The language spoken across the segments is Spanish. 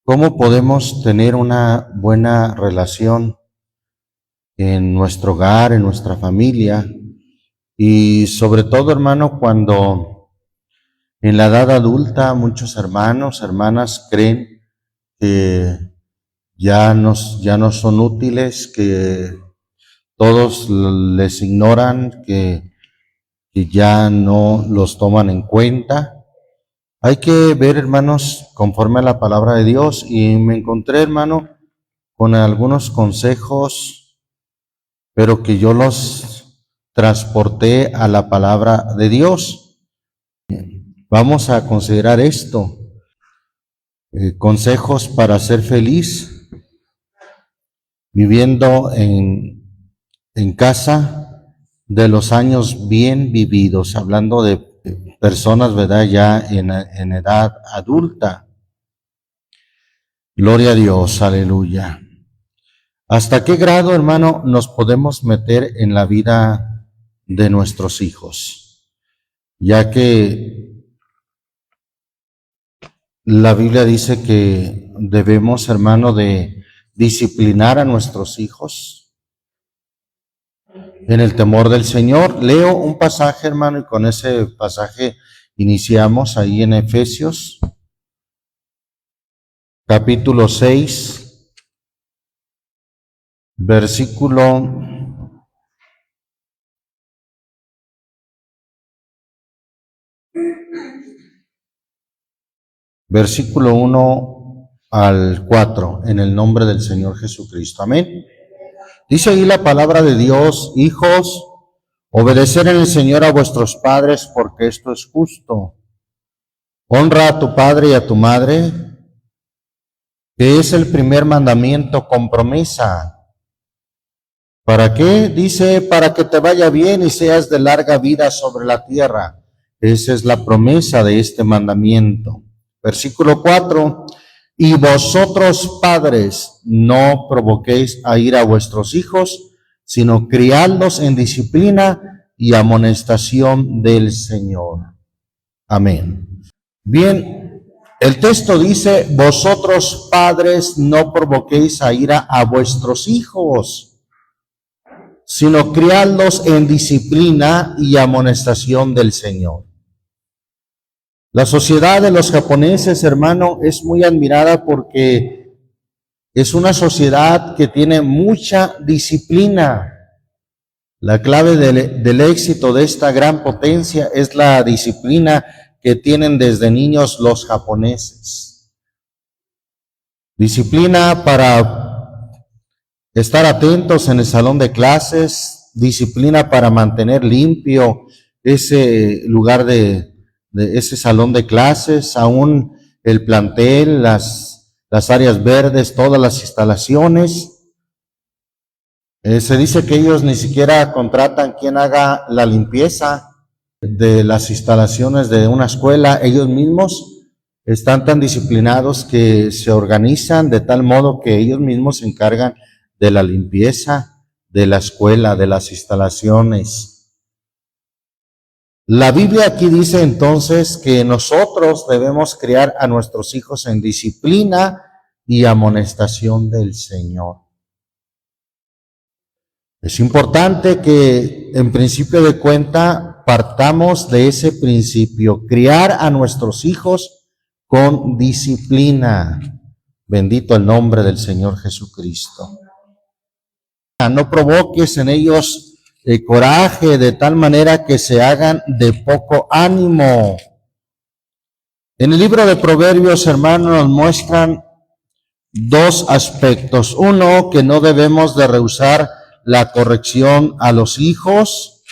¿Cómo podemos tener una buena relación en nuestro hogar, en nuestra familia? Y sobre todo, hermano, cuando en la edad adulta muchos hermanos, hermanas creen que ya no son útiles, que todos les ignoran, que ya no los toman en cuenta. Hay que ver, hermanos, conforme a la palabra de Dios, y me encontré, hermano, con algunos consejos, pero que yo los transporté a la palabra de Dios. Vamos a considerar esto, consejos para ser feliz, viviendo en casa de los años bien vividos, hablando de personas, ¿verdad?, ya en edad adulta. Gloria a Dios, aleluya. ¿Hasta qué grado, hermano, nos podemos meter en la vida de nuestros hijos? Ya que la Biblia dice que debemos, hermano, de disciplinar a nuestros hijos en el temor del Señor. Leo un pasaje, hermano, y con ese pasaje iniciamos ahí en Efesios, capítulo 6, versículo 1 al 4, en el nombre del Señor Jesucristo. Amén. Dice ahí la palabra de Dios: hijos, obedecer en el Señor a vuestros padres, porque esto es justo. Honra a tu padre y a tu madre, que es el primer mandamiento con promesa. ¿Para qué? Dice, para que te vaya bien y seas de larga vida sobre la tierra. Esa es la promesa de este mandamiento. Versículo 4, y vosotros padres no provoquéis a ira a vuestros hijos, sino criadlos en disciplina y amonestación del Señor. Amén. Bien, el texto dice, vosotros padres no provoquéis a ira a vuestros hijos, sino criadlos en disciplina y amonestación del Señor. La sociedad de los japoneses, hermano, es muy admirada porque es una sociedad que tiene mucha disciplina. La clave del éxito de esta gran potencia es la disciplina que tienen desde niños los japoneses. Disciplina para estar atentos en el salón de clases, disciplina para mantener limpio ese lugar de ese salón de clases, aún el plantel, las áreas verdes, todas las instalaciones. Se dice que ellos ni siquiera contratan quien haga la limpieza de las instalaciones de una escuela. Ellos mismos están tan disciplinados que se organizan de tal modo que ellos mismos se encargan de la limpieza de la escuela, de las instalaciones. La Biblia aquí dice entonces que nosotros debemos criar a nuestros hijos en disciplina y amonestación del Señor. Es importante que en principio de cuenta partamos de ese principio, criar a nuestros hijos con disciplina. Bendito el nombre del Señor Jesucristo. No provoques en ellos coraje de tal manera que se hagan de poco ánimo. En el libro de Proverbios, hermanos, nos muestran dos aspectos. Uno, que no debemos de rehusar la corrección a los hijos,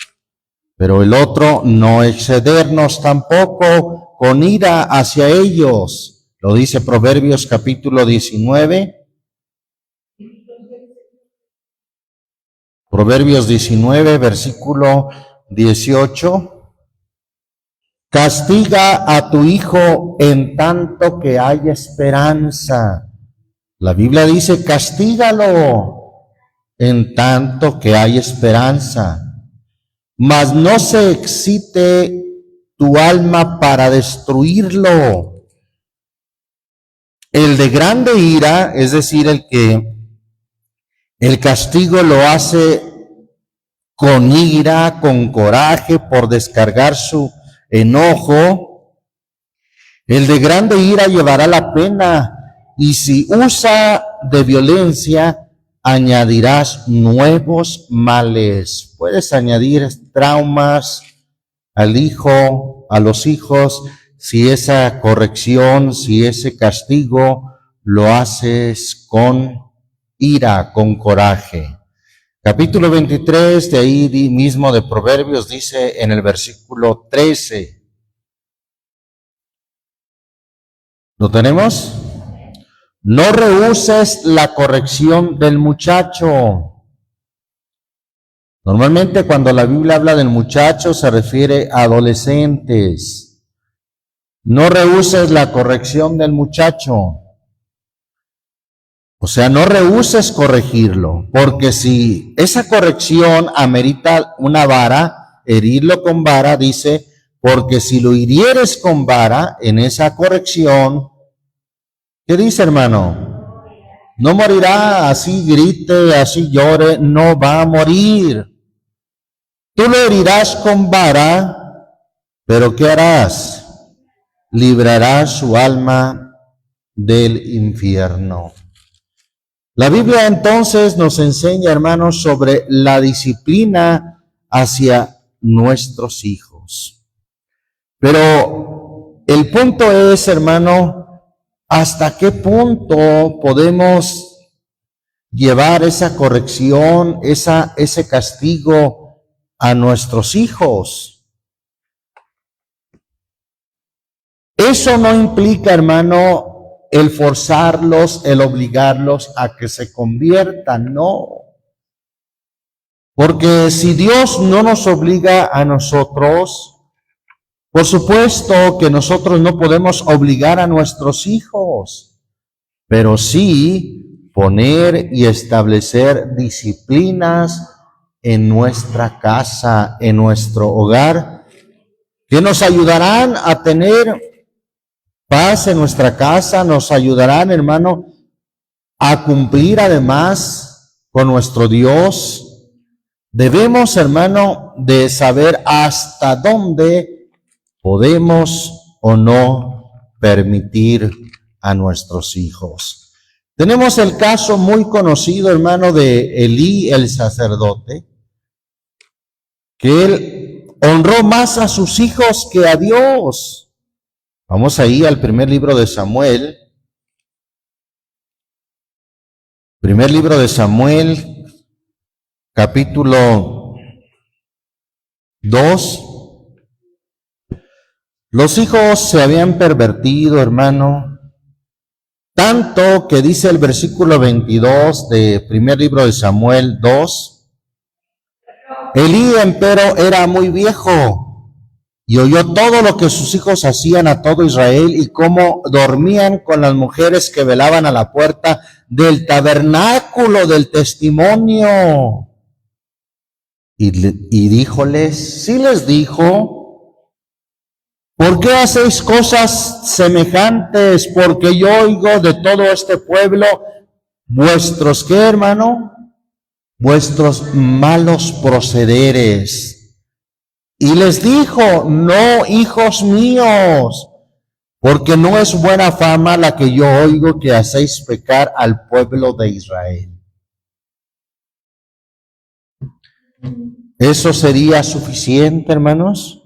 pero el otro, no excedernos tampoco con ira hacia ellos. Lo dice Proverbios capítulo 19. Proverbios 19, versículo 18. Castiga a tu hijo en tanto que haya esperanza. La Biblia dice, castígalo en tanto que hay esperanza. Mas no se excite tu alma para destruirlo. El de grande ira, es decir, el que el castigo lo hace con ira, con coraje, por descargar su enojo. El de grande ira llevará la pena, y si usa de violencia, añadirás nuevos males. Puedes añadir traumas al hijo, a los hijos, si esa corrección, si ese castigo lo haces con ira, con coraje. Capítulo 23, de ahí mismo de Proverbios, dice en el versículo 13. ¿Lo tenemos? No rehuses la corrección del muchacho. Normalmente cuando la Biblia habla del muchacho se refiere a adolescentes. No rehuses la corrección del muchacho. O sea, no rehuses corregirlo, porque si esa corrección amerita una vara, herirlo con vara, dice, porque si lo hirieres con vara en esa corrección, ¿qué dice, hermano? No morirá, así grite, así llore, no va a morir. Tú lo herirás con vara, pero ¿qué harás? Librarás su alma del infierno. La Biblia entonces nos enseña, hermanos, sobre la disciplina hacia nuestros hijos. Pero el punto es, hermano, ¿hasta qué punto podemos llevar esa corrección, ese castigo a nuestros hijos? Eso no implica, hermano, el forzarlos, el obligarlos a que se conviertan, no. Porque si Dios no nos obliga a nosotros, por supuesto que nosotros no podemos obligar a nuestros hijos, pero sí poner y establecer disciplinas en nuestra casa, en nuestro hogar, que nos ayudarán a tener paz en nuestra casa, nos ayudarán, hermano, a cumplir además con nuestro Dios. Debemos, hermano, de saber hasta dónde podemos o no permitir a nuestros hijos. Tenemos el caso muy conocido, hermano, de Elí, el sacerdote, que él honró más a sus hijos que a Dios. Vamos ahí al primer libro de Samuel. Primer libro de Samuel, capítulo 2. Los hijos se habían pervertido, hermano, tanto que dice el versículo 22 de primer libro de Samuel 2. Elí, empero, era muy viejo y oyó todo lo que sus hijos hacían a todo Israel y cómo dormían con las mujeres que velaban a la puerta del tabernáculo del testimonio. Y díjoles, sí les dijo, ¿por qué hacéis cosas semejantes? Porque yo oigo de todo este pueblo vuestros, ¿qué, hermano? Vuestros malos procederes. Y les dijo, no, hijos míos, porque no es buena fama la que yo oigo que hacéis pecar al pueblo de Israel. ¿Eso sería suficiente, hermanos?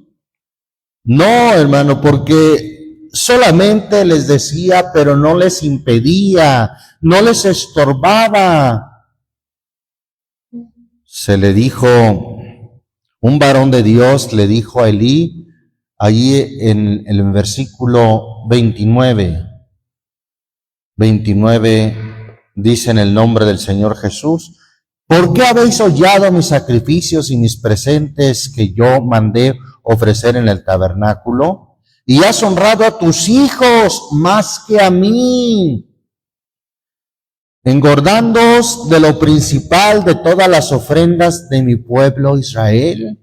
No, hermano, porque solamente les decía, pero no les impedía, no les estorbaba. Se le dijo, un varón de Dios le dijo a Elí, allí en el versículo 29 dice en el nombre del Señor Jesús, ¿por qué habéis hollado mis sacrificios y mis presentes que yo mandé ofrecer en el tabernáculo? Y has honrado a tus hijos más que a mí, engordándoos de lo principal de todas las ofrendas de mi pueblo Israel.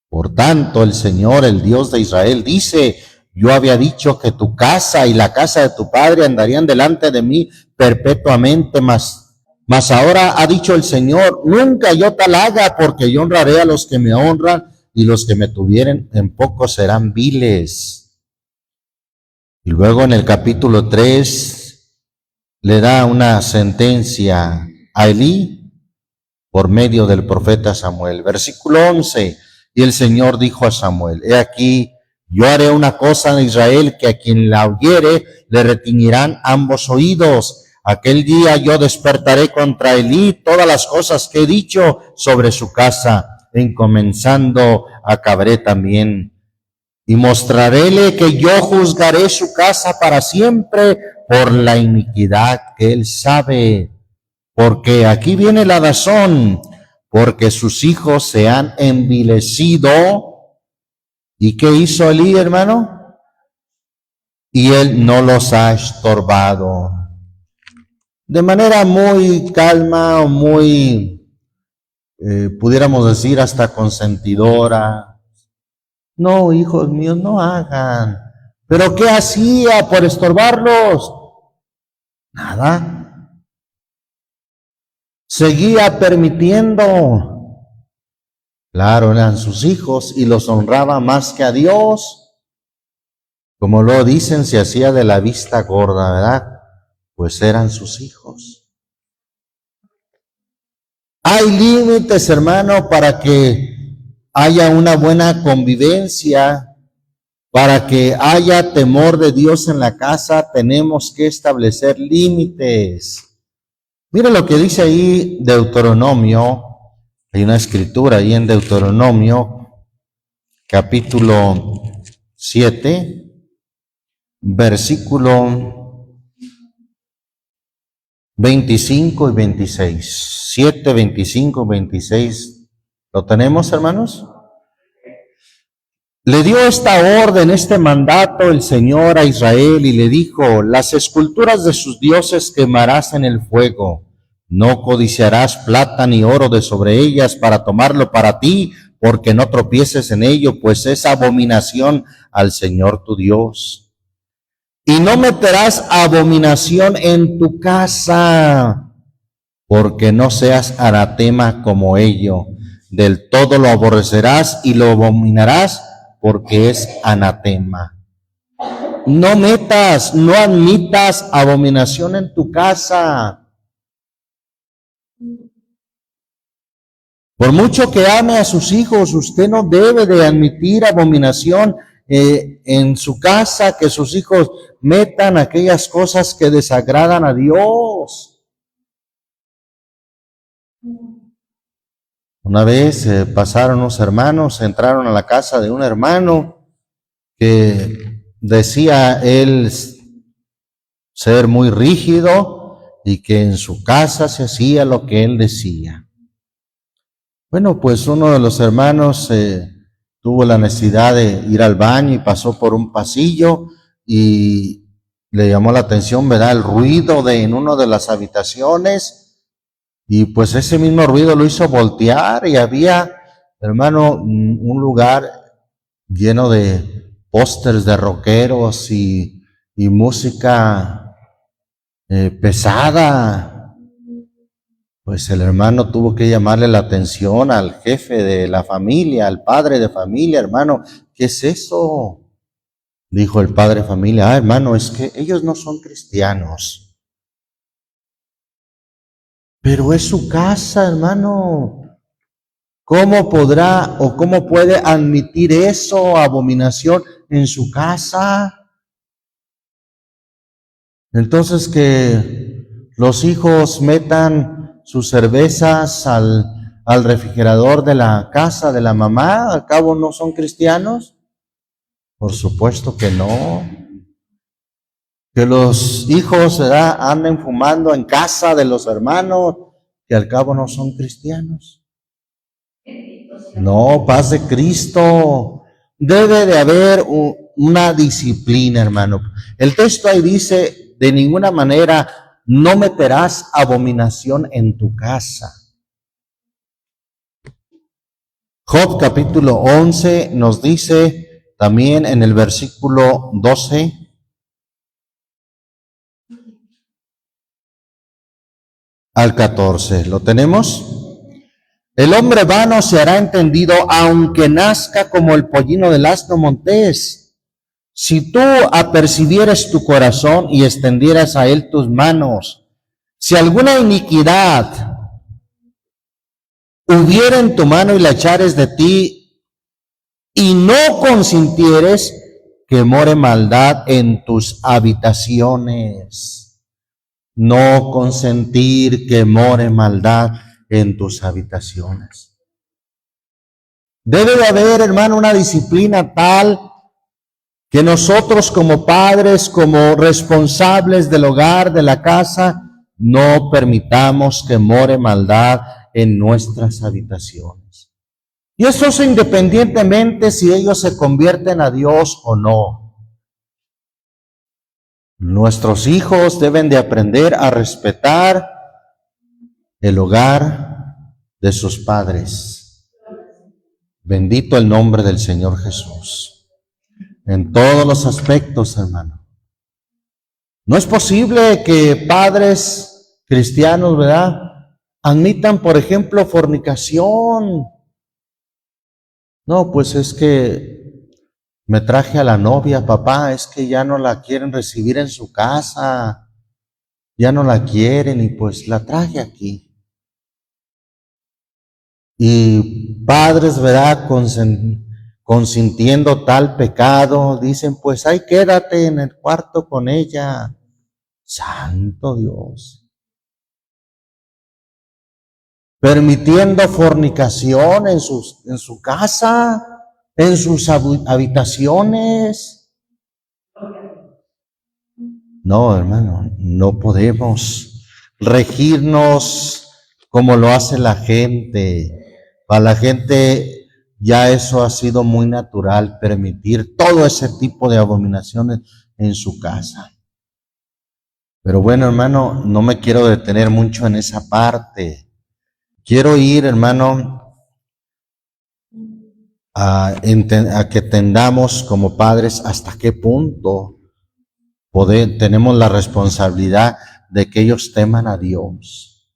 Por tanto, el Señor, el Dios de Israel, dice, Yo había dicho que tu casa y la casa de tu padre andarían delante de mí perpetuamente, mas ahora ha dicho el Señor, nunca yo tal haga, porque yo honraré a los que me honran, y los que me tuvieren en poco serán viles. Y luego en el capítulo 3 le da una sentencia a Elí por medio del profeta Samuel. Versículo 11, y el Señor dijo a Samuel, he aquí, yo haré una cosa en Israel, que a quien la oyere le retiñirán ambos oídos. Aquel día yo despertaré contra Elí todas las cosas que he dicho sobre su casa, encomenzando acabaré también. Y mostraréle que yo juzgaré su casa para siempre por la iniquidad que él sabe. Porque aquí viene la razón, porque sus hijos se han envilecido. ¿Y qué hizo Elí, hermano? Y él no los ha estorbado. De manera muy calma o muy, pudiéramos decir, hasta consentidora. No, hijos míos, no hagan. ¿Pero qué hacía por estorbarlos? Nada. Seguía permitiendo. Claro, eran sus hijos y los honraba más que a Dios. Como lo dicen, se hacía de la vista gorda, ¿verdad? Pues eran sus hijos. Hay límites, hermano, para que haya una buena convivencia, para que haya temor de Dios en la casa, tenemos que establecer límites. Mire lo que dice ahí Deuteronomio. Hay una escritura ahí en Deuteronomio, capítulo 7, versículo 25 y 26. 7, 25, 26. ¿Lo tenemos, hermanos? Le dio esta orden, este mandato el Señor a Israel y le dijo, las esculturas de sus dioses quemarás en el fuego. No codiciarás plata ni oro de sobre ellas para tomarlo para ti, porque no tropieces en ello, pues es abominación al Señor tu Dios. Y no meterás abominación en tu casa, porque no seas anatema como ello. Del todo lo aborrecerás y lo abominarás, porque es anatema. No metas, no admitas abominación en tu casa. Por mucho que ame a sus hijos, usted no debe de admitir abominación en su casa, que sus hijos metan aquellas cosas que desagradan a Dios. Una vez pasaron unos hermanos, entraron a la casa de un hermano que decía él ser muy rígido y que en su casa se hacía lo que él decía. Bueno, pues uno de los hermanos tuvo la necesidad de ir al baño y pasó por un pasillo y le llamó la atención, ¿verdad?, el ruido en una de las habitaciones, y pues ese mismo ruido lo hizo voltear y había, hermano, un lugar lleno de pósters de rockeros y música pesada. Pues el hermano tuvo que llamarle la atención al jefe de la familia, al padre de familia. Hermano, ¿qué es eso? Dijo el padre de familia, hermano, es que ellos no son cristianos. Pero es su casa, hermano. ¿Cómo podrá o cómo puede admitir eso, abominación, en su casa? Entonces que los hijos metan sus cervezas al refrigerador de la casa de la mamá, ¿al cabo no son cristianos? Por supuesto que no. Que los hijos, ¿verdad?, anden fumando en casa de los hermanos, que al cabo no son cristianos. No, paz de Cristo. Debe de haber una disciplina, hermano. El texto ahí dice, de ninguna manera no meterás abominación en tu casa. Job capítulo 11 nos dice también en el versículo 12. Al 14, ¿lo tenemos? El hombre vano se hará entendido, aunque nazca como el pollino del asno montés. Si tú apercibieres tu corazón y extendieras a él tus manos, si alguna iniquidad hubiera en tu mano y la echares de ti, y no consintieres, que more maldad en tus habitaciones. No consentir que more maldad en tus habitaciones. Debe de haber, hermano, una disciplina tal que nosotros como padres, como responsables del hogar, de la casa, no permitamos que more maldad en nuestras habitaciones. Y eso es independientemente si ellos se convierten a Dios o no. Nuestros hijos deben de aprender a respetar el hogar de sus padres. Bendito el nombre del Señor Jesús. En todos los aspectos, hermano. No es posible que padres cristianos, ¿verdad?, admitan, por ejemplo, fornicación. No, pues es que me traje a la novia, papá, es que ya no la quieren recibir en su casa, ya no la quieren y pues la traje aquí. Y padres, ¿verdad?, consintiendo tal pecado, dicen, pues ahí quédate en el cuarto con ella. Santo Dios. Permitiendo fornicación en su casa, en sus habitaciones. No, hermano, no podemos regirnos como lo hace la gente. Para la gente ya eso ha sido muy natural, permitir todo ese tipo de abominaciones en su casa. Pero bueno, hermano, no me quiero detener mucho en esa parte. Quiero ir, hermano, a que entendamos como padres hasta qué punto tenemos la responsabilidad de que ellos teman a Dios.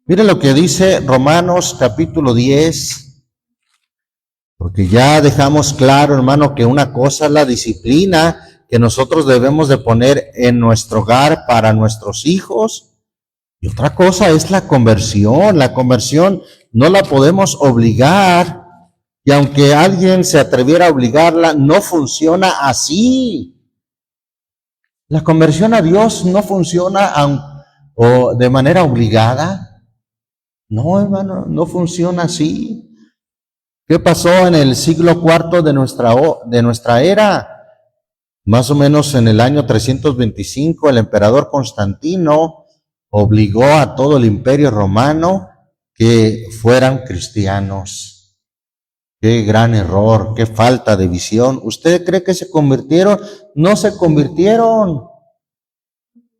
Mire lo que dice Romanos capítulo 10, porque ya dejamos claro, hermano, que una cosa es la disciplina que nosotros debemos de poner en nuestro hogar para nuestros hijos, y otra cosa es la conversión. La conversión no la podemos obligar, y aunque alguien se atreviera a obligarla, no funciona así. La conversión a Dios no funciona o de manera obligada. No, hermano, no funciona así. ¿Qué pasó en el siglo IV de nuestra era? Más o menos en el año 325, el emperador Constantino obligó a todo el imperio romano que fueran cristianos. Qué gran error, qué falta de visión. ¿Usted cree que se convirtieron? No se convirtieron.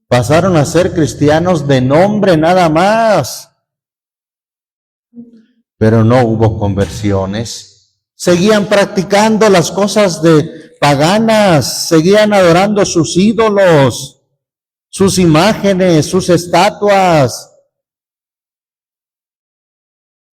Pasaron a ser cristianos de nombre nada más. Pero no hubo conversiones. Seguían practicando las cosas de paganas, seguían adorando sus ídolos, sus imágenes, sus estatuas.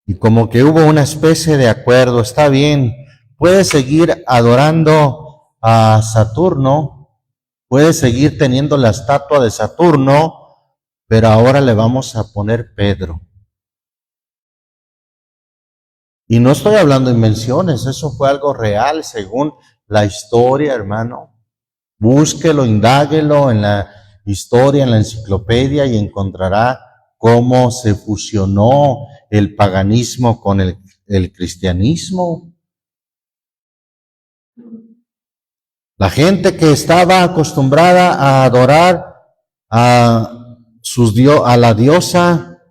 Y como que hubo una especie de acuerdo, está bien, puedes seguir adorando a Saturno, puedes seguir teniendo la estatua de Saturno, pero ahora le vamos a poner Pedro. Y no estoy hablando de invenciones, eso fue algo real según la historia, hermano. Búsquelo, indáguelo en la historia, en la enciclopedia, y encontrará cómo se fusionó el paganismo con el cristianismo. La gente que estaba acostumbrada a adorar a la diosa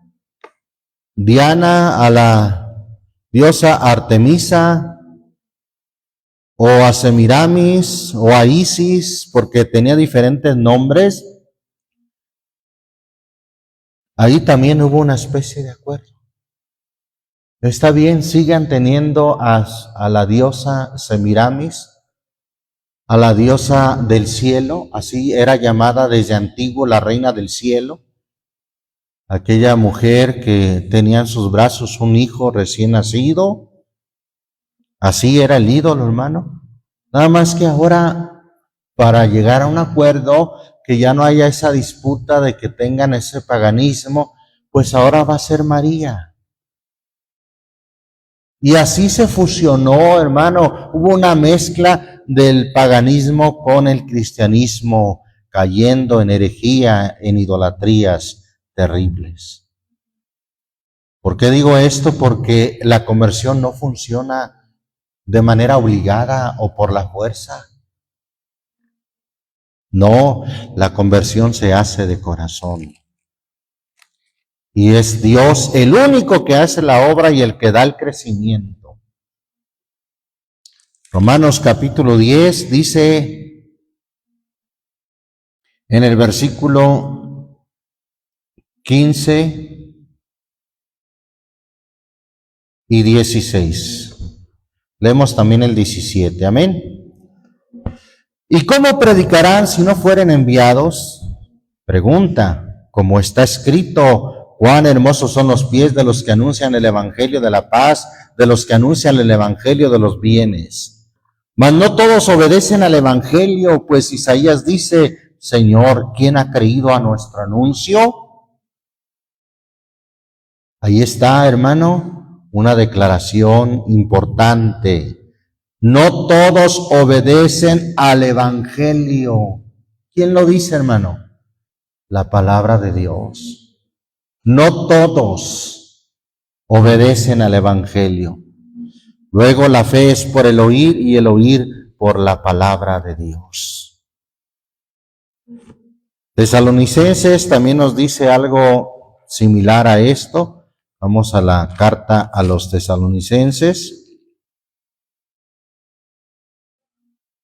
Diana, a la diosa Artemisa, o a Semiramis, o a Isis, porque tenía diferentes nombres, ahí también hubo una especie de acuerdo. Está bien, sigan teniendo a la diosa Semiramis, a la diosa del cielo, así era llamada desde antiguo la reina del cielo, aquella mujer que tenía en sus brazos un hijo recién nacido, así era el ídolo, hermano. Nada más que ahora, para llegar a un acuerdo, que ya no haya esa disputa de que tengan ese paganismo, pues ahora va a ser María. Y así se fusionó, hermano, hubo una mezcla del paganismo con el cristianismo, cayendo en herejía, en idolatrías terribles. ¿Por qué digo esto? Porque la conversión no funciona de manera obligada o por la fuerza. No, la conversión se hace de corazón. Y es Dios el único que hace la obra y el que da el crecimiento. Romanos capítulo 10 dice en el versículo 15 y 16. Leemos también el 17. Amén. ¿Y cómo predicarán si no fueren enviados? Pregunta, como está escrito, cuán hermosos son los pies de los que anuncian el evangelio de la paz, de los que anuncian el evangelio de los bienes. Mas no todos obedecen al evangelio, pues Isaías dice, Señor, ¿quién ha creído a nuestro anuncio? Ahí está, hermano, una declaración importante. No todos obedecen al evangelio. ¿Quién lo dice, hermano? La palabra de Dios. No todos obedecen al evangelio. Luego la fe es por el oír y el oír por la palabra de Dios. Tesalonicenses también nos dice algo similar a esto. Vamos a la carta a los tesalonicenses.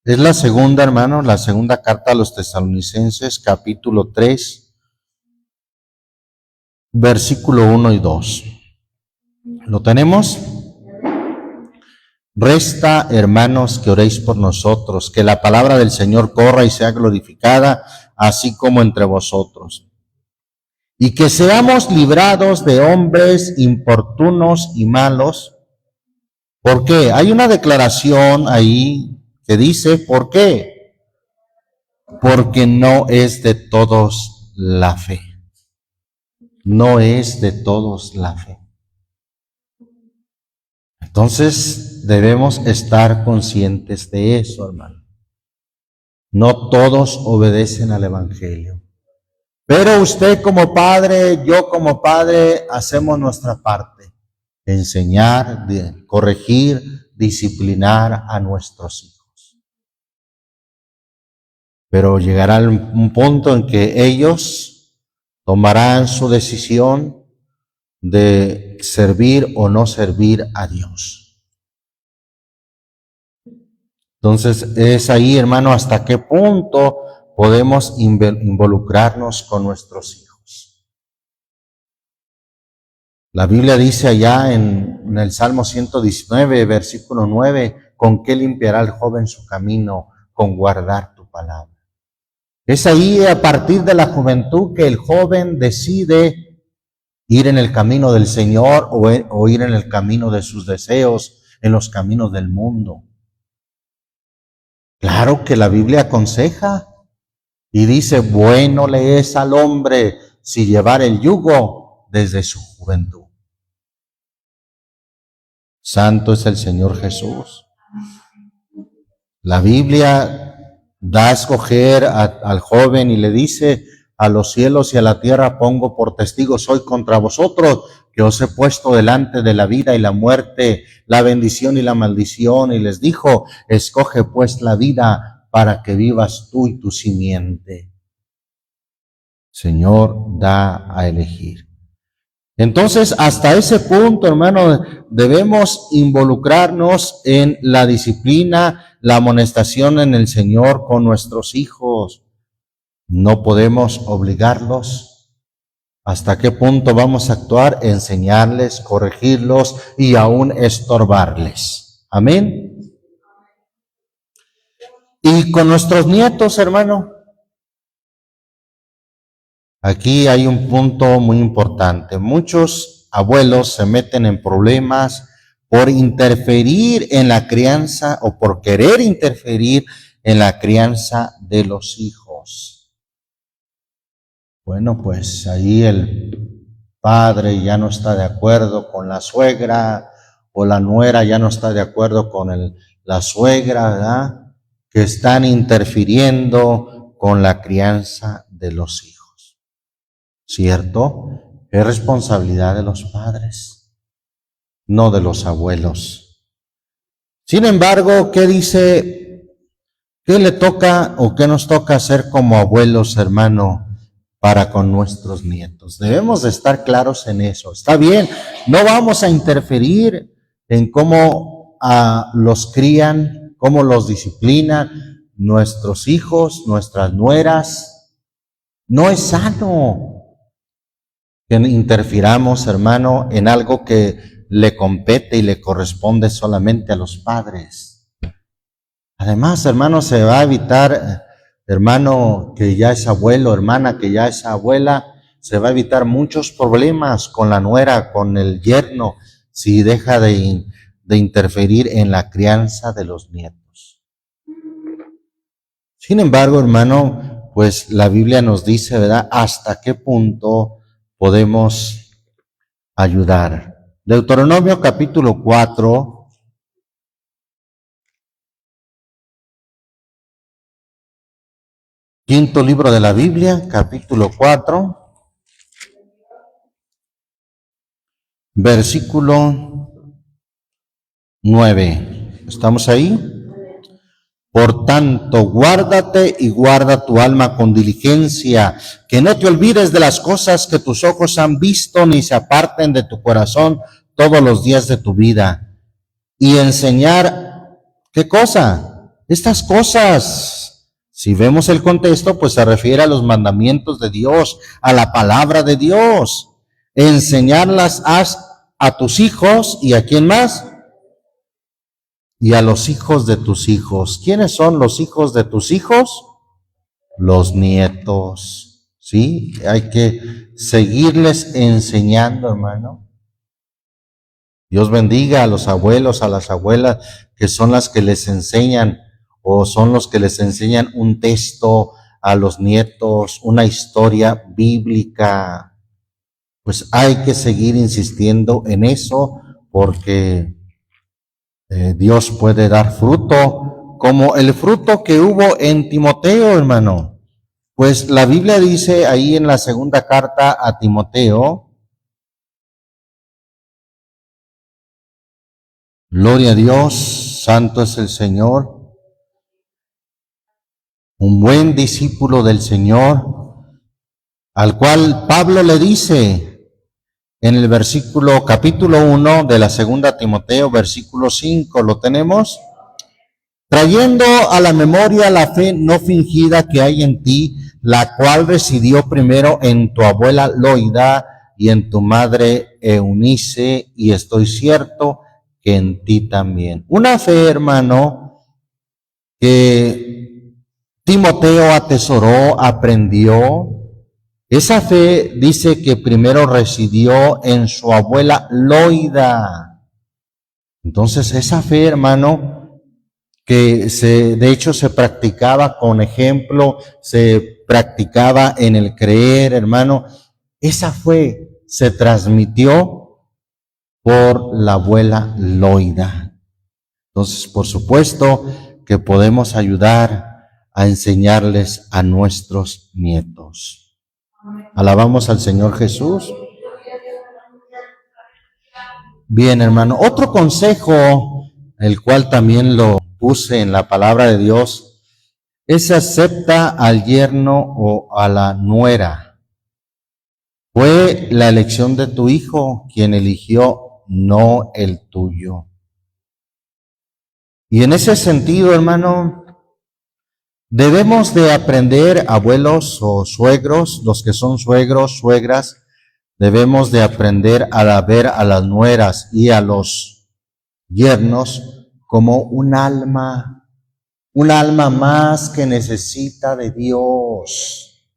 Es la segunda, hermano, la segunda carta a los tesalonicenses, capítulo 3, versículo 1 y 2. ¿Lo tenemos? Resta, hermanos, que oréis por nosotros, que la palabra del Señor corra y sea glorificada, así como entre vosotros. Y que seamos librados de hombres importunos y malos. ¿Por qué? Hay una declaración ahí que dice, ¿por qué? Porque no es de todos la fe. No es de todos la fe. Entonces debemos estar conscientes de eso, hermano. No todos obedecen al evangelio. Pero usted como padre, yo como padre, hacemos nuestra parte. Enseñar, corregir, disciplinar a nuestros hijos. Pero llegará un punto en que ellos tomarán su decisión de servir o no servir a Dios. Entonces es ahí, hermano, hasta qué punto podemos involucrarnos con nuestros hijos. La Biblia dice allá en el Salmo 119, versículo 9, ¿con qué limpiará el joven su camino? Con guardar tu palabra. Es ahí a partir de la juventud que el joven decide ir en el camino del Señor o ir en el camino de sus deseos, en los caminos del mundo. Claro que la Biblia aconseja y dice, bueno le es al hombre si llevar el yugo desde su juventud. Santo es el Señor Jesús. La Biblia da a escoger al joven y le dice, a los cielos y a la tierra pongo por testigos hoy contra vosotros, que os he puesto delante de la vida y la muerte, la bendición y la maldición, y les dijo, escoge pues la vida para que vivas tú y tu simiente. Señor, da a elegir. Entonces, hasta ese punto, hermano, debemos involucrarnos en la disciplina, la amonestación en el Señor con nuestros hijos. No podemos obligarlos, ¿Hasta qué punto vamos a actuar? Enseñarles, corregirlos y aún estorbarles. Amén. Y con nuestros nietos, hermano, aquí hay un punto muy importante. Muchos abuelos se meten en problemas por interferir en la crianza o por querer interferir en la crianza de los hijos. Bueno, pues ahí el padre ya no está de acuerdo con la suegra o la nuera ya no está de acuerdo con la suegra, ¿verdad? Que están interfiriendo con la crianza de los hijos. ¿Cierto? Es responsabilidad de los padres, no de los abuelos. Sin embargo, ¿qué dice? ¿Qué le toca o qué nos toca hacer como abuelos, hermano, para con nuestros nietos? Debemos de estar claros en eso. Está bien, no vamos a interferir en cómo los crían, cómo los disciplinan nuestros hijos, nuestras nueras. No es sano que interfiramos, hermano, en algo que le compete y le corresponde solamente a los padres. Además, hermano, se va a evitar, hermano que ya es abuelo, hermana que ya es abuela, se va a evitar muchos problemas con la nuera, con el yerno, si deja de interferir en la crianza de los nietos. Sin embargo, hermano, pues la Biblia nos dice, ¿verdad?, hasta qué punto podemos ayudar. Deuteronomio capítulo 4. Quinto libro de la Biblia, capítulo 4, versículo 9. ¿Estamos ahí? Por tanto, guárdate y guarda tu alma con diligencia, que no te olvides de las cosas que tus ojos han visto, ni se aparten de tu corazón todos los días de tu vida. Y enseñar, ¿qué cosa? Estas cosas. Si vemos el contexto, pues se refiere a los mandamientos de Dios, a la palabra de Dios. Enseñarlas a tus hijos, ¿y a quién más? Y a los hijos de tus hijos. ¿Quiénes son los hijos de tus hijos? Los nietos. ¿Sí? Hay que seguirles enseñando, hermano. Dios bendiga a los abuelos, a las abuelas, que son las que les enseñan o son los que les enseñan un texto a los nietos, una historia bíblica. Pues hay que seguir insistiendo en eso porque Dios puede dar fruto, como el fruto que hubo en Timoteo, hermano. Pues la Biblia dice ahí en la segunda carta a Timoteo, gloria a Dios, santo es el Señor, un buen discípulo del Señor, al cual Pablo le dice en el capítulo 1 de la segunda Timoteo, versículo 5, ¿lo tenemos? Trayendo a la memoria la fe no fingida que hay en ti, la cual residió primero en tu abuela Loida y en tu madre Eunice, y estoy cierto que en ti también. Una fe, hermano, que Timoteo atesoró, aprendió. Esa fe dice que primero residió en su abuela Loida. Entonces, esa fe, hermano, que de hecho se practicaba con ejemplo, se practicaba en el creer, hermano, esa fe se transmitió por la abuela Loida. Entonces, por supuesto que podemos ayudar a enseñarles a nuestros nietos. Alabamos al Señor Jesús. Bien, hermano, otro consejo, el cual también lo puse en la palabra de Dios, es acepta al yerno o a la nuera. Fue la elección de tu hijo quien eligió, no el tuyo. Y en ese sentido, hermano, debemos de aprender, abuelos o suegros, los que son suegros, suegras, debemos de aprender a ver a las nueras y a los yernos como un alma más que necesita de Dios.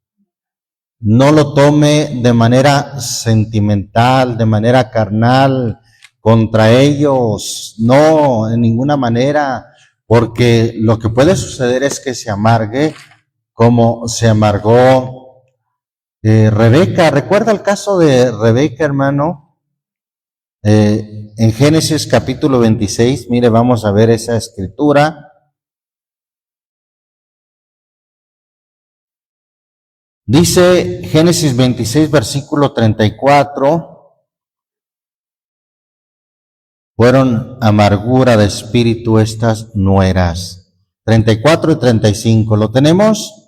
No lo tome de manera sentimental, de manera carnal, contra ellos, no, en ninguna manera, porque lo que puede suceder es que se amargue como se amargó Rebeca. ¿Recuerda el caso de Rebeca, hermano? En Génesis capítulo 26, mire, vamos a ver esa escritura. Dice Génesis 26, versículo 34, fueron amargura de espíritu estas nueras. 34 y 35, ¿lo tenemos?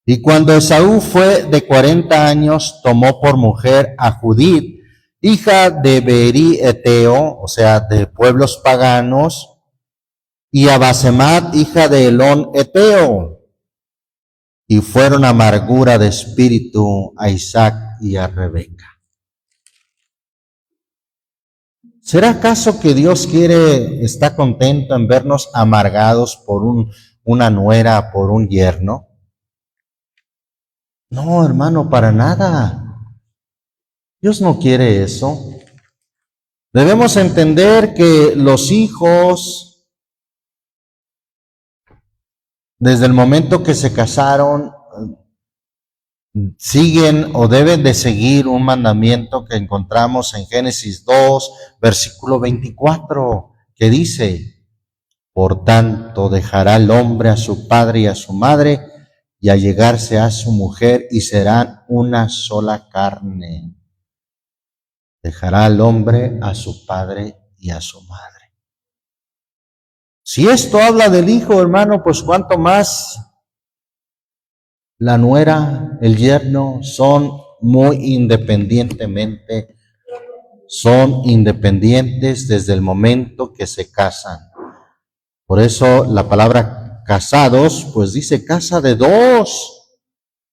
Y cuando Esaú fue de 40 años, tomó por mujer a Judith, hija de Beeri Eteo, o sea, de pueblos paganos, y a Basemat, hija de Elón Eteo. Y fueron amargura de espíritu a Isaac y a Rebeca. ¿Será acaso que Dios está contento en vernos amargados por una nuera, por un yerno? No, hermano, para nada. Dios no quiere eso. Debemos entender que los hijos, desde el momento que se casaron, siguen o deben de seguir un mandamiento que encontramos en Génesis 2, versículo 24, que dice: por tanto, dejará el hombre a su padre y a su madre, y allegarse a su mujer, y serán una sola carne. Dejará el hombre a su padre y a su madre. Si esto habla del hijo, hermano, pues cuánto más la nuera, el yerno, son independientes desde el momento que se casan. Por eso la palabra casados, pues dice casa de dos,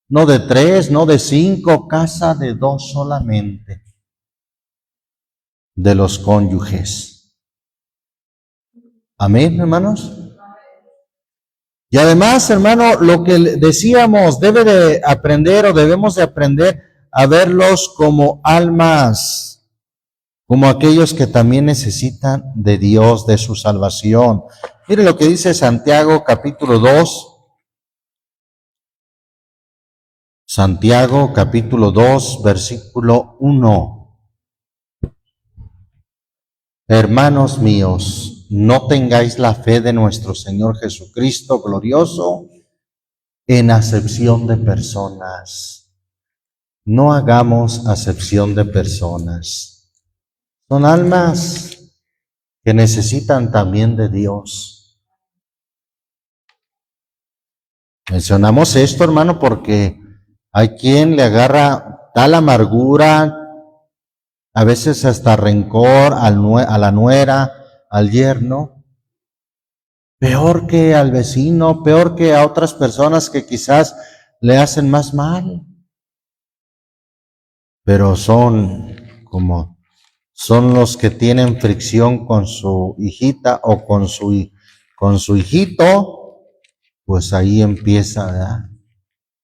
no de tres, no de cinco, casa de dos solamente, de los cónyuges. Amén, hermanos. Y además, hermano, lo que decíamos, debemos de aprender a verlos como almas, como aquellos que también necesitan de Dios, de su salvación. Mire lo que dice Santiago capítulo 2. Santiago capítulo 2, versículo 1. Hermanos míos, no tengáis la fe de nuestro Señor Jesucristo glorioso en acepción de personas. No hagamos acepción de personas. Son almas que necesitan también de Dios. Mencionamos esto, hermano, porque hay quien le agarra tal amargura, a veces hasta rencor a la nuera, al yerno, peor que al vecino, peor que a otras personas que quizás le hacen más mal. Pero son los que tienen fricción con su hijita o con su hijito, pues ahí empieza, ¿verdad?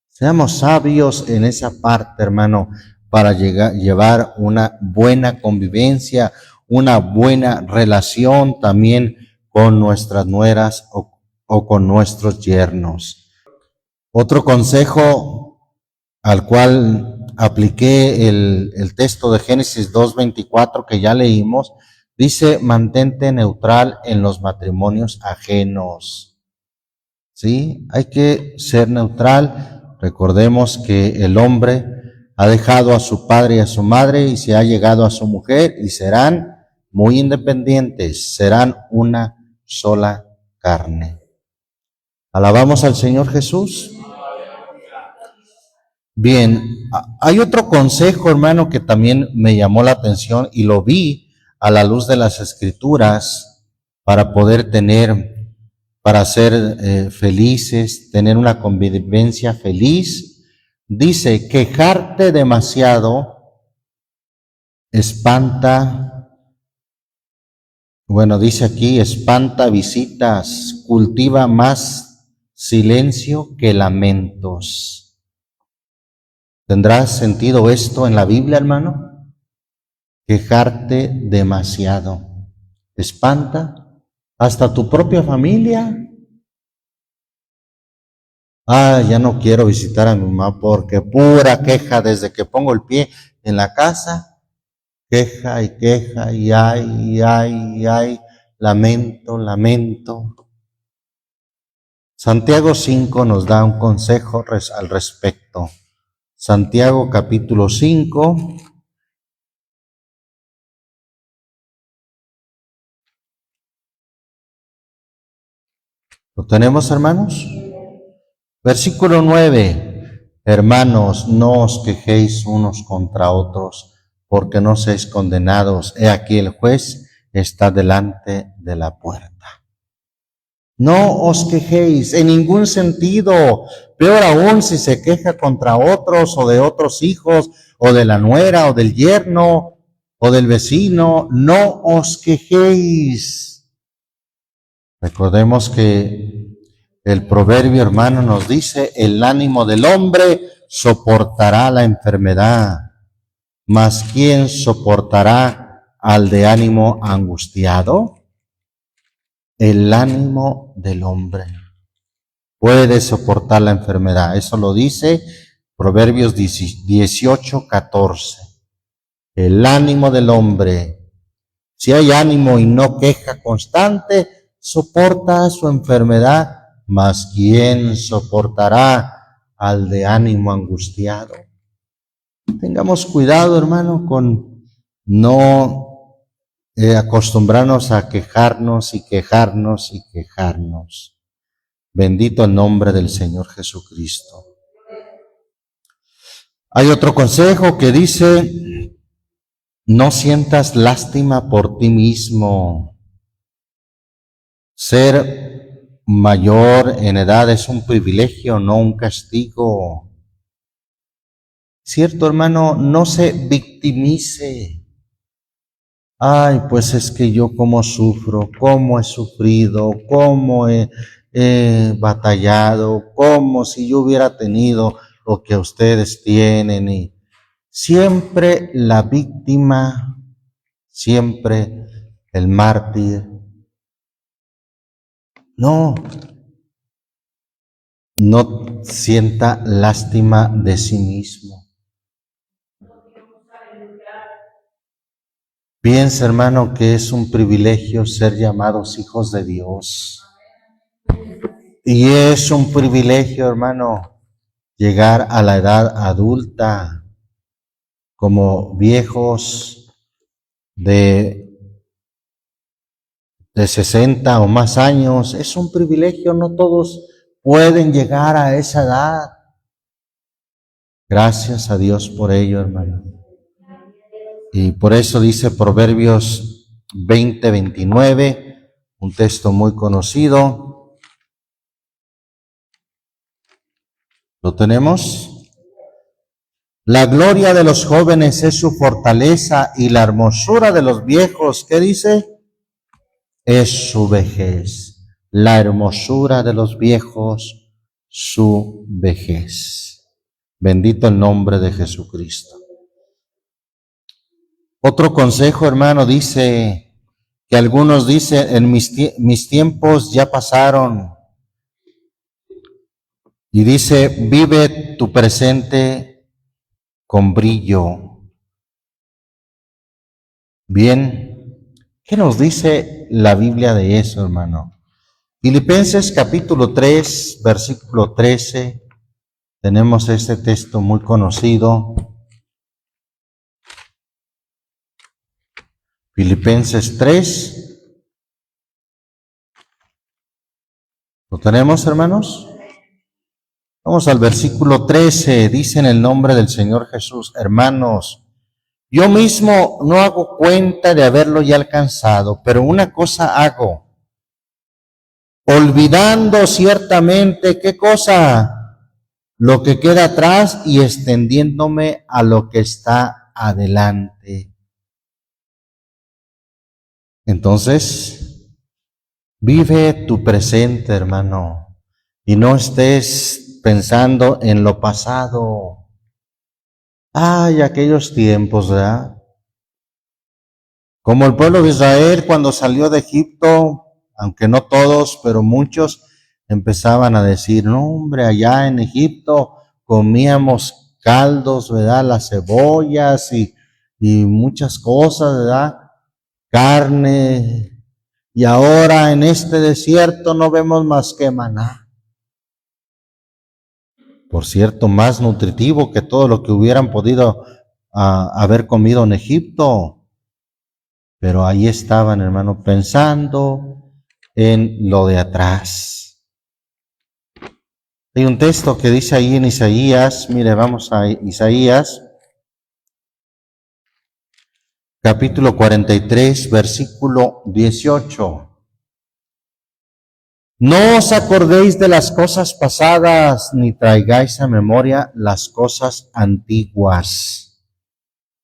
Seamos sabios en esa parte, hermano, para llevar una buena convivencia, una buena relación también con nuestras nueras o con nuestros yernos. Otro consejo al cual apliqué el texto de Génesis 2:24 que ya leímos, dice: mantente neutral en los matrimonios ajenos. ¿Sí? Hay que ser neutral. Recordemos que el hombre ha dejado a su padre y a su madre y se ha llegado a su mujer y serán muy independientes, serán una sola carne. ¿Alabamos al Señor Jesús? Bien, hay otro consejo, hermano, que también me llamó la atención y lo vi a la luz de las Escrituras para poder para ser felices, tener una convivencia feliz. Dice: quejarte demasiado espanta, bueno, dice aquí, espanta visitas, cultiva más silencio que lamentos. ¿Tendrá sentido esto en la Biblia, hermano? Quejarte demasiado. Espanta hasta tu propia familia. Ya no quiero visitar a mi mamá porque pura queja desde que pongo el pie en la casa. Queja y queja y ay, lamento, lamento. Santiago 5 nos da un consejo al respecto. Santiago capítulo 5. ¿Lo tenemos, hermanos? Versículo 9. Hermanos, no os quejéis unos contra otros, porque no seáis condenados. He aquí el juez está delante de la puerta. No os quejéis en ningún sentido. Peor aún si se queja contra otros o de otros hijos o de la nuera o del yerno o del vecino. No os quejéis. Recordemos que el proverbio, hermano, nos dice, el ánimo del hombre soportará la enfermedad, mas ¿quién soportará al de ánimo angustiado? El ánimo del hombre puede soportar la enfermedad. Eso lo dice Proverbios 18:14. El ánimo del hombre, si hay ánimo y no queja constante, soporta su enfermedad, mas ¿quién soportará al de ánimo angustiado? Tengamos cuidado, hermano, con no acostumbrarnos a quejarnos y quejarnos y quejarnos. Bendito el nombre del Señor Jesucristo. Hay otro consejo que dice, no sientas lástima por ti mismo. Ser mayor en edad es un privilegio, no un castigo. Cierto, hermano, no se victimice. Ay, pues es que yo cómo sufro, cómo he sufrido, cómo he batallado, como si yo hubiera tenido lo que ustedes tienen. Y siempre la víctima, siempre el mártir. No sienta lástima de sí mismo. Piensa, hermano, que es un privilegio ser llamados hijos de Dios. Y es un privilegio, hermano, llegar a la edad adulta como viejos de 60 o más años. Es un privilegio, no todos pueden llegar a esa edad. Gracias a Dios por ello, hermano. Y por eso dice Proverbios 20:29, un texto muy conocido. ¿Lo tenemos? La gloria de los jóvenes es su fortaleza y la hermosura de los viejos, ¿qué dice? Es su vejez. La hermosura de los viejos, su vejez. Bendito el nombre de Jesucristo. Otro consejo, hermano, dice que algunos dicen, en mis tiempos ya pasaron. Y dice, vive tu presente con brillo. Bien, ¿qué nos dice la Biblia de eso, hermano? Filipenses capítulo 3, versículo 13, tenemos este texto muy conocido. Filipenses 3. ¿Lo tenemos, hermanos? Vamos al versículo 13. Dice en el nombre del Señor Jesús, hermanos, yo mismo no hago cuenta de haberlo ya alcanzado, pero una cosa hago, olvidando ciertamente, ¿qué cosa? Lo que queda atrás y extendiéndome a lo que está adelante. Entonces, vive tu presente, hermano, y no estés pensando en lo pasado. Ay, aquellos tiempos, ¿verdad? Como el pueblo de Israel cuando salió de Egipto, aunque no todos, pero muchos empezaban a decir, no hombre, allá en Egipto comíamos caldos, ¿verdad? Las cebollas y muchas cosas, ¿verdad? Carne. Y ahora en este desierto no vemos más que maná. Por cierto, más nutritivo que todo lo que hubieran podido haber comido en Egipto. Pero ahí estaban, hermano, pensando en lo de atrás. Hay un texto que dice ahí en Isaías, mire, vamos a Isaías, capítulo 43, versículo 18. No os acordéis de las cosas pasadas, ni traigáis a memoria las cosas antiguas.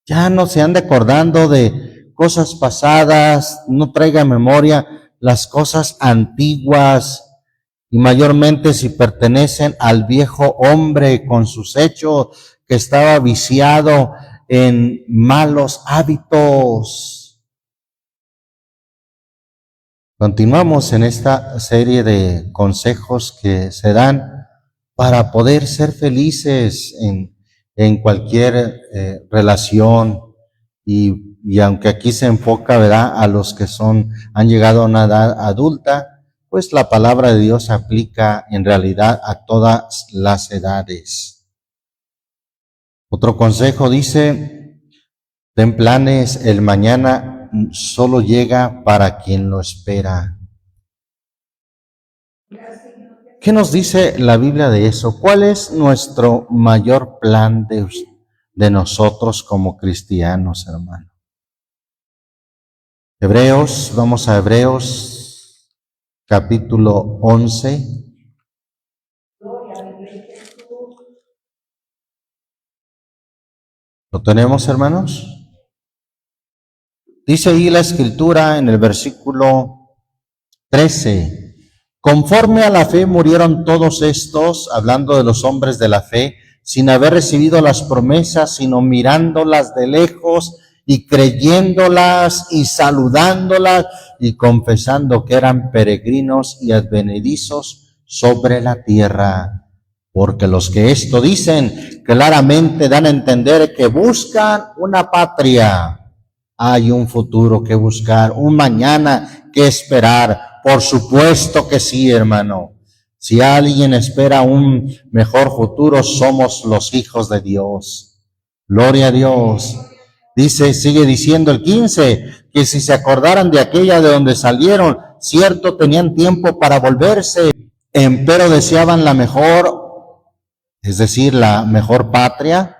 Ya no se ande acordando de cosas pasadas, no traiga a memoria las cosas antiguas, y mayormente si pertenecen al viejo hombre con sus hechos, que estaba viciado en malos hábitos. Continuamos en esta serie de consejos que se dan para poder ser felices en cualquier relación, y aunque aquí se enfoca, ¿verdad?, a los que han llegado a una edad adulta, pues la palabra de Dios aplica en realidad a todas las edades. Otro consejo dice, ten planes, el mañana solo llega para quien lo espera. ¿Qué nos dice la Biblia de eso? ¿Cuál es nuestro mayor plan de nosotros como cristianos, hermano? Hebreos, vamos a Hebreos, capítulo 11. ¿Lo tenemos, hermanos? Dice ahí la Escritura en el versículo 13. Conforme a la fe murieron todos estos, hablando de los hombres de la fe, sin haber recibido las promesas, sino mirándolas de lejos y creyéndolas y saludándolas y confesando que eran peregrinos y advenedizos sobre la tierra. Porque los que esto dicen claramente dan a entender que buscan una patria. Hay un futuro que buscar, un mañana que esperar. Por supuesto que sí, hermano. Si alguien espera un mejor futuro, somos los hijos de Dios. Gloria a Dios. Dice, sigue diciendo el 15, que si se acordaran de aquella de donde salieron, cierto tenían tiempo para volverse, empero deseaban la mejor, es decir, la mejor patria,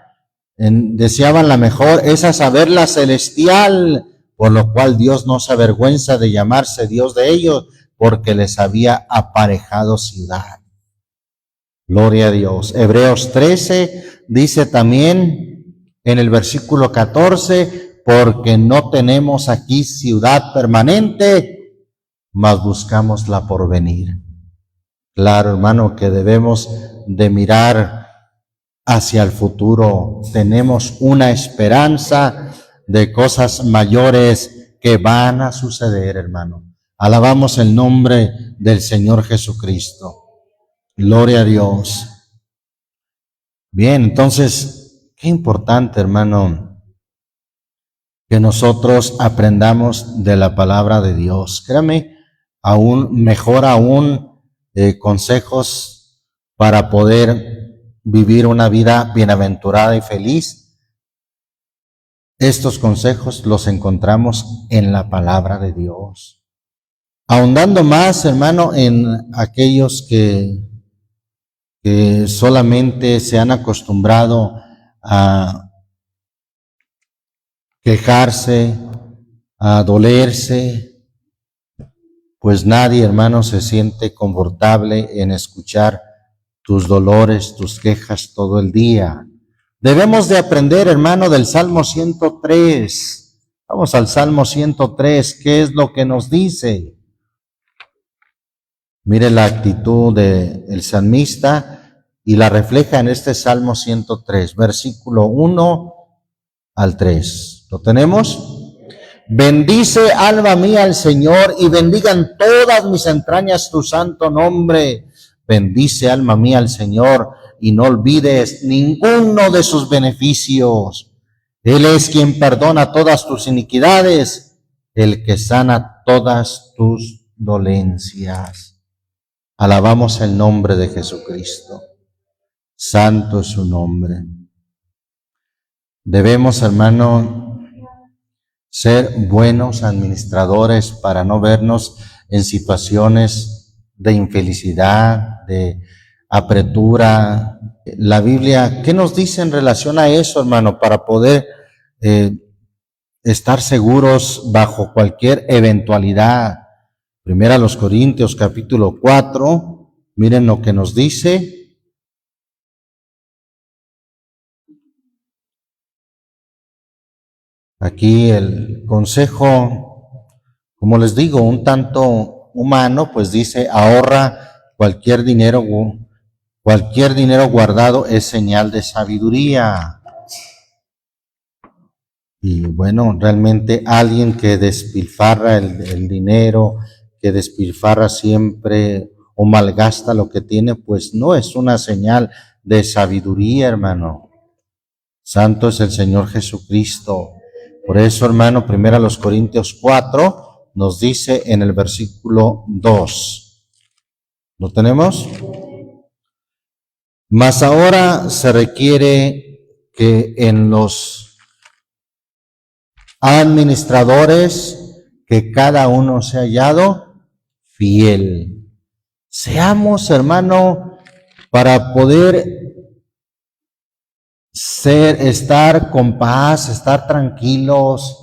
deseaban la mejor, es a saber, la celestial, por lo cual Dios no se avergüenza de llamarse Dios de ellos, porque les había aparejado ciudad. Gloria a Dios. Hebreos 13 dice también en el versículo 14, porque no tenemos aquí ciudad permanente, mas buscamos la porvenir. Claro, hermano, que debemos de mirar hacia el futuro. Tenemos una esperanza de cosas mayores que van a suceder, hermano. Alabamos el nombre del Señor Jesucristo. Gloria a Dios. Bien, entonces, qué importante, hermano, que nosotros aprendamos de la palabra de Dios. Créame, mejor aún, consejos para poder vivir una vida bienaventurada y feliz. Estos consejos los encontramos en la palabra de Dios. Ahondando más, hermano, en aquellos que solamente se han acostumbrado a quejarse, a dolerse, pues nadie, hermano, se siente confortable en escuchar tus dolores, tus quejas todo el día. Debemos de aprender, hermano, del Salmo 103, Vamos al Salmo 103, ¿qué es lo que nos dice? Mire la actitud del salmista y la refleja en este Salmo 103, versículo 1 al 3. ¿Lo tenemos? Bendice, alma mía, al Señor, y bendigan todas mis entrañas tu santo nombre. Bendice, alma mía, al Señor, y no olvides ninguno de sus beneficios. Él es quien perdona todas tus iniquidades, el que sana todas tus dolencias. Alabamos el nombre de Jesucristo. Santo es su nombre. Debemos, hermano, ser buenos administradores para no vernos en situaciones de infelicidad, de apretura. La Biblia, ¿qué nos dice en relación a eso, hermano? Para poder estar seguros bajo cualquier eventualidad. Primera a los Corintios, capítulo 4, miren lo que nos dice. Aquí el consejo, como les digo, un tanto humano, pues dice, ahorra cualquier dinero guardado es señal de sabiduría. Y bueno, realmente alguien que despilfarra el dinero, que despilfarra siempre o malgasta lo que tiene, pues no es una señal de sabiduría, hermano. Santo es el Señor Jesucristo. Por eso, hermano, primero a los Corintios 4 nos dice en el versículo 2. ¿Lo tenemos? Mas ahora se requiere que en los administradores, que cada uno sea hallado fiel. Seamos, hermano, para poder estar con paz, estar tranquilos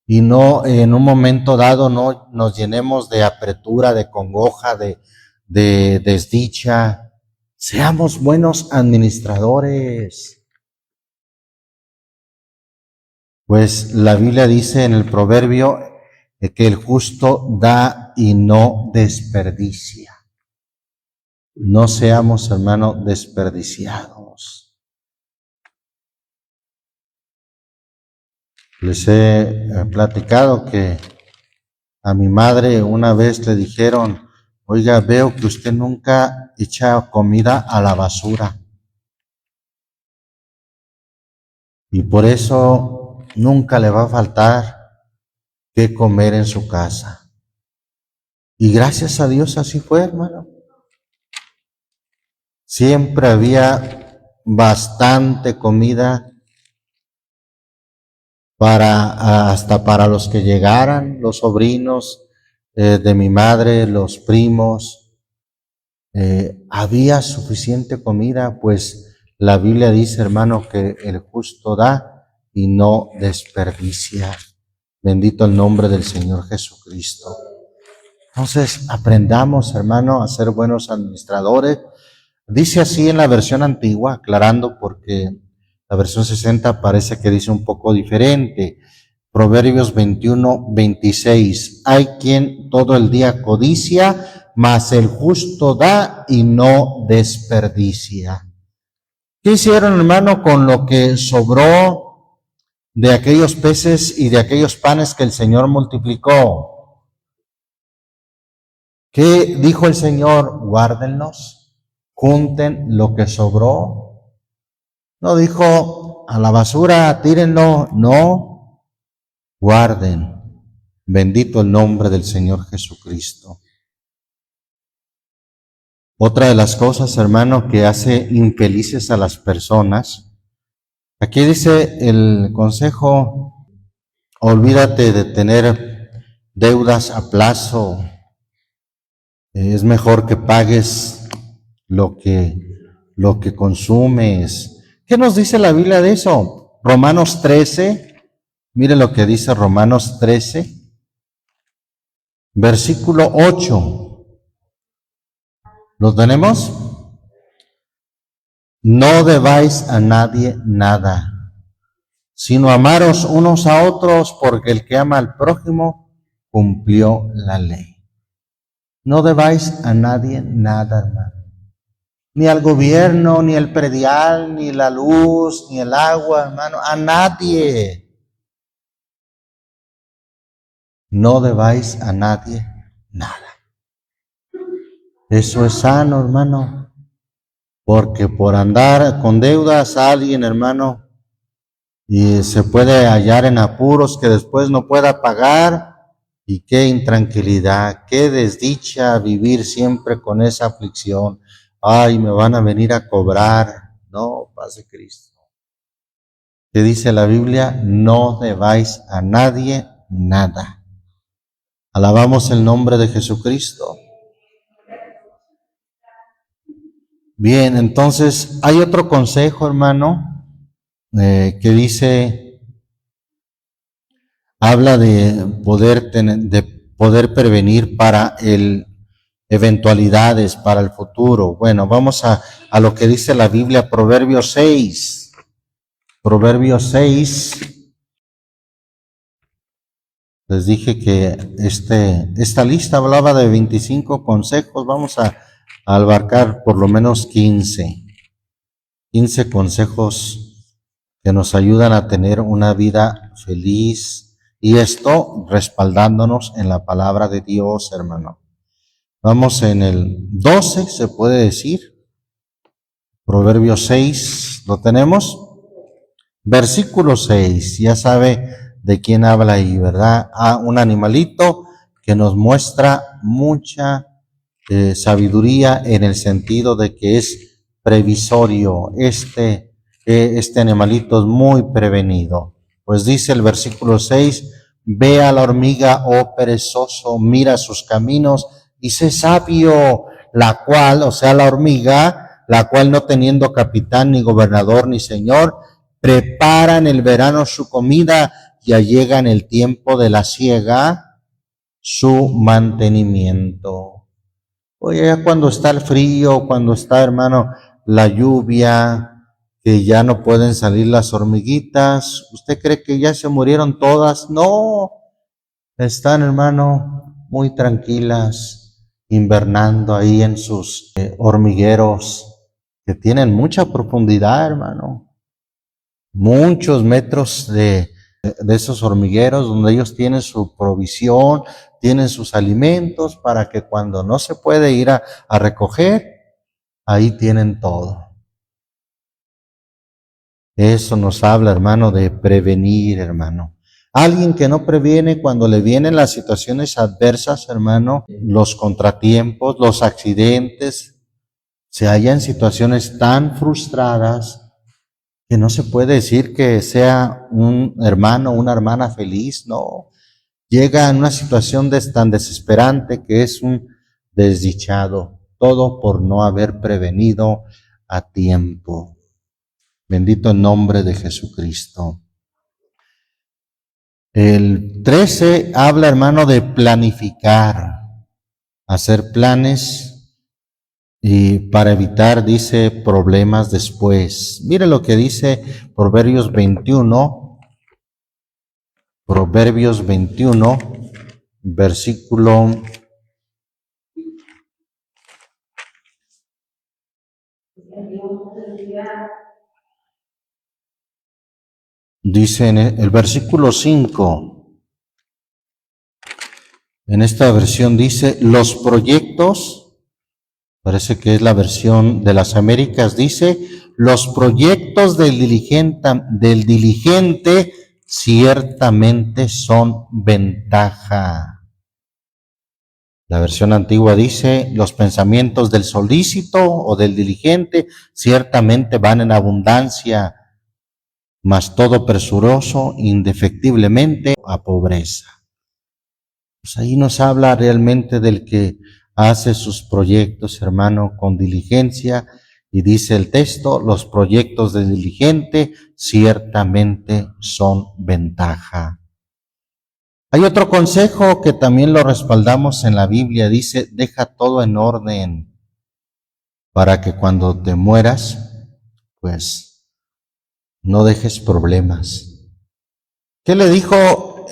y no en un momento dado no nos llenemos de apretura, de congoja, de desdicha. Seamos buenos administradores. Pues la Biblia dice en el proverbio que el justo da y no desperdicia. No seamos, hermano, desperdiciados. Les he platicado que a mi madre una vez le dijeron, oiga, veo que usted nunca echa comida a la basura. Y por eso nunca le va a faltar qué comer en su casa. Y gracias a Dios así fue, hermano. Siempre había bastante comida hasta para los que llegaran, los sobrinos de mi madre, los primos. Había suficiente comida, pues la Biblia dice, hermano, que el justo da y no desperdicia. Bendito el nombre del Señor Jesucristo. Entonces, aprendamos, hermano, a ser buenos administradores. Dice así en la versión antigua, aclarando porque la versión 60 parece que dice un poco diferente. Proverbios 21:26. Hay quien todo el día codicia, mas el justo da y no desperdicia. ¿Qué hicieron, hermano, con lo que sobró de aquellos peces y de aquellos panes que el Señor multiplicó? ¿Qué dijo el Señor? Guárdenlos, junten lo que sobró. No dijo a la basura, tírenlo, no, guarden. Bendito el nombre del Señor Jesucristo. Otra de las cosas, hermano, que hace infelices a las personas, aquí dice el consejo, olvídate de tener deudas a plazo. Es mejor que pagues lo que consumes. ¿Qué nos dice la Biblia de eso? Romanos 13, mire lo que dice Romanos 13, versículo 8. ¿Lo tenemos? No debáis a nadie nada, sino amaros unos a otros, porque el que ama al prójimo cumplió la ley. No debáis a nadie nada, hermano. Ni al gobierno, ni el predial, ni la luz, ni el agua, hermano. A nadie. No debáis a nadie nada. Eso es sano, hermano. Porque por andar con deudas a alguien, hermano, y se puede hallar en apuros que después no pueda pagar, y qué intranquilidad, qué desdicha vivir siempre con esa aflicción. Ay, me van a venir a cobrar. No, paz de Cristo. ¿Qué dice la Biblia? No debáis a nadie nada. Alabamos el nombre de Jesucristo. Bien, entonces hay otro consejo, hermano, que dice, habla de poder prevenir para eventualidades, para el futuro. Bueno, vamos a lo que dice la Biblia, Proverbios 6. Proverbios 6. Les dije que esta lista hablaba de 25 consejos. Vamos a abarcar por lo menos 15 consejos que nos ayudan a tener una vida feliz, y esto respaldándonos en la palabra de Dios, hermano. Vamos en el 12, se puede decir. Proverbios 6, ¿lo tenemos? Versículo 6, ya sabe de quién habla ahí, ¿verdad? Un animalito que nos muestra mucha sabiduría en el sentido de que es previsorio. Este animalito es muy prevenido. Pues dice el versículo 6, ve a la hormiga, oh perezoso, mira sus caminos y sé sabio, la cual, o sea, la hormiga, la cual no teniendo capitán, ni gobernador, ni señor, prepara en el verano su comida y allega en el tiempo de la siega su mantenimiento. Oye, ya cuando está el frío, cuando está, hermano, la lluvia, que ya no pueden salir las hormiguitas, ¿usted cree que ya se murieron todas? No, están, hermano, muy tranquilas, invernando ahí en sus hormigueros, que tienen mucha profundidad, hermano. Muchos metros de esos hormigueros donde ellos tienen su provisión, tienen sus alimentos para que cuando no se puede ir a recoger, ahí tienen todo. Eso nos habla, hermano, de prevenir, hermano. Alguien que no previene cuando le vienen las situaciones adversas, hermano, los contratiempos, los accidentes, se halla en situaciones tan frustradas que no se puede decir que sea un hermano o una hermana feliz, no. Llega en una situación tan desesperante que es un desdichado, todo por no haber prevenido a tiempo. Bendito el nombre de Jesucristo. El 13 habla, hermano, de planificar, hacer planes, y para evitar, dice, problemas después. Mire lo que dice Proverbios 21, versículo 5, en esta versión dice, los proyectos, parece que es la versión de las Américas, dice, los proyectos del diligente ciertamente son ventaja. La versión antigua dice, los pensamientos del solícito o del diligente ciertamente van en abundancia, mas todo presuroso indefectiblemente a pobreza. Pues ahí nos habla realmente del que hace sus proyectos, hermano, con diligencia, y dice el texto, los proyectos del diligente ciertamente son ventaja. Hay otro consejo que también lo respaldamos en la Biblia, dice, deja todo en orden para que cuando te mueras, pues no dejes problemas. ¿Qué le dijo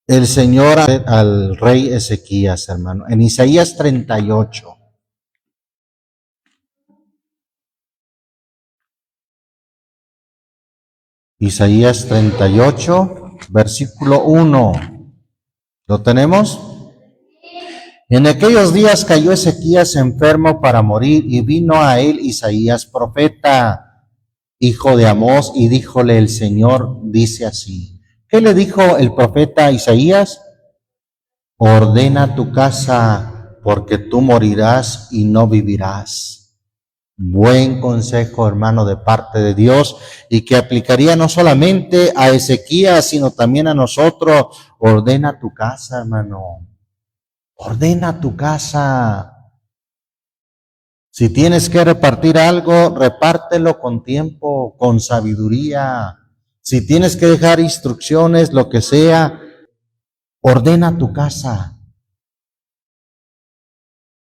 el Señor al rey Ezequías, hermano? En Isaías 38. Isaías 38, versículo 1. ¿Lo tenemos? En aquellos días cayó Ezequías enfermo para morir, y vino a él Isaías profeta, hijo de Amós, y díjole el Señor, dice así. ¿Qué le dijo el profeta Isaías? Ordena tu casa, porque tú morirás y no vivirás. Buen consejo, hermano, de parte de Dios, y que aplicaría no solamente a Ezequías, sino también a nosotros. Ordena tu casa, hermano. Ordena tu casa. Si tienes que repartir algo, repártelo con tiempo, con sabiduría. Si tienes que dejar instrucciones, lo que sea, ordena tu casa.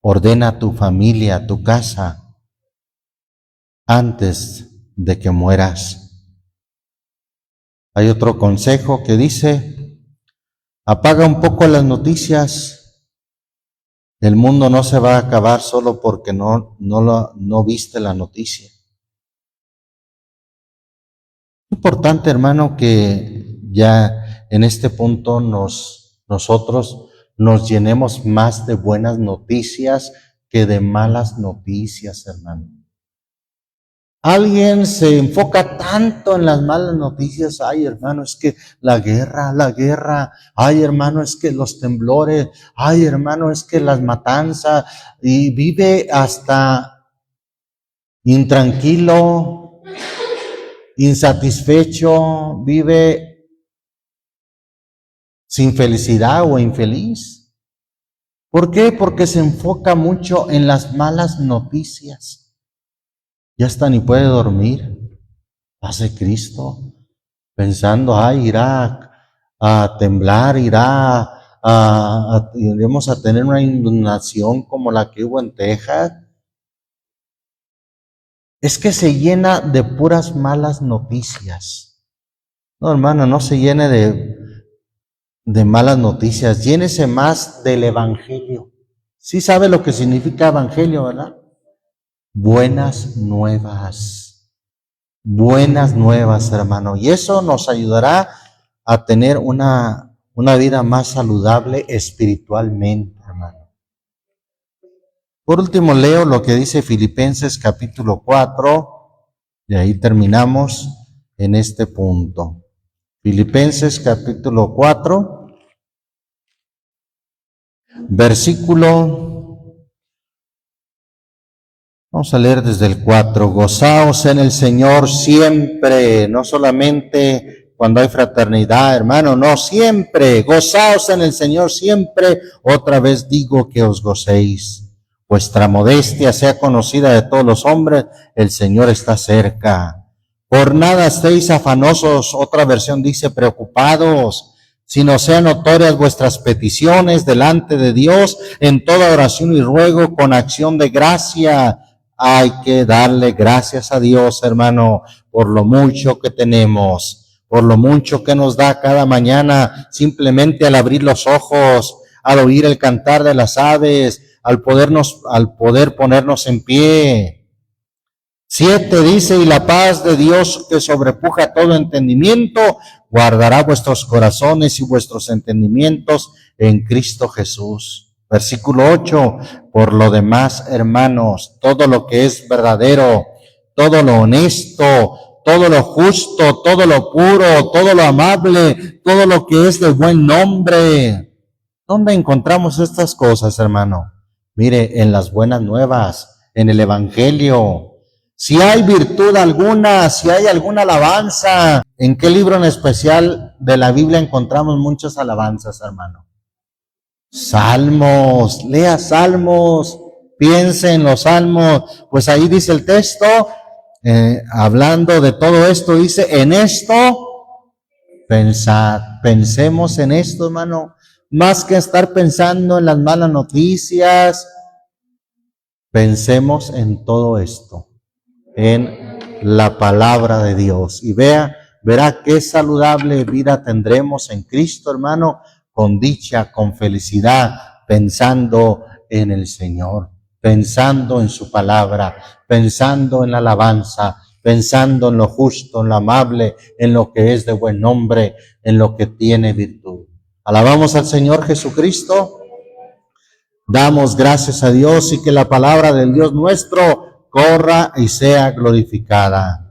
Ordena tu familia, tu casa, antes de que mueras. Hay otro consejo que dice, apaga un poco las noticias. El mundo no se va a acabar solo porque no viste la noticia. Es importante, hermano, que ya en este punto nosotros nos llenemos más de buenas noticias que de malas noticias, hermano. Alguien se enfoca tanto en las malas noticias. Ay, hermano, es que la guerra. Ay, hermano, es que los temblores. Ay, hermano, es que las matanzas. Y vive hasta intranquilo, insatisfecho, vive sin felicidad o infeliz. ¿Por qué? Porque se enfoca mucho en las malas noticias. Ya hasta ni puede dormir. Hace Cristo, pensando, ay, irá a temblar, iremos a tener una inundación como la que hubo en Texas. Es que se llena de puras malas noticias. No, hermano, no se llene de malas noticias, llénese más del Evangelio. Sí sabe lo que significa Evangelio, ¿verdad? Buenas nuevas. Buenas nuevas, hermano. Y eso nos ayudará a tener una vida más saludable espiritualmente, hermano. Por último, leo lo que dice Filipenses capítulo 4, y ahí terminamos en este punto. Filipenses capítulo 4, versículo... Vamos a leer desde el 4. Gozaos en el Señor siempre, no solamente cuando hay fraternidad, hermano, no, siempre. Gozaos en el Señor siempre. Otra vez digo que os gocéis. Vuestra modestia sea conocida de todos los hombres, el Señor está cerca. Por nada estéis afanosos, otra versión dice preocupados, sino sean notorias vuestras peticiones delante de Dios en toda oración y ruego con acción de gracia. Hay que darle gracias a Dios, hermano, por lo mucho que tenemos, por lo mucho que nos da cada mañana, simplemente al abrir los ojos, al oír el cantar de las aves, al poder ponernos en pie. 7 dice, y la paz de Dios que sobrepuja todo entendimiento, guardará vuestros corazones y vuestros entendimientos en Cristo Jesús. Versículo 8, por lo demás, hermanos, todo lo que es verdadero, todo lo honesto, todo lo justo, todo lo puro, todo lo amable, todo lo que es de buen nombre. ¿Dónde encontramos estas cosas, hermano? Mire, en las buenas nuevas, en el Evangelio. Si hay virtud alguna, si hay alguna alabanza, ¿en qué libro en especial de la Biblia encontramos muchas alabanzas, hermano? Salmos, lea Salmos, piense en los Salmos, pues ahí dice el texto, hablando de todo esto, dice, en esto, pensemos en esto, hermano, más que estar pensando en las malas noticias, pensemos en todo esto, en la palabra de Dios, y vea verá qué saludable vida tendremos en Cristo, hermano, con dicha, con felicidad, pensando en el Señor, pensando en su palabra, pensando en la alabanza, pensando en lo justo, en lo amable, en lo que es de buen nombre, en lo que tiene virtud. Alabamos al Señor Jesucristo. Damos gracias a Dios y que la palabra del Dios nuestro corra y sea glorificada.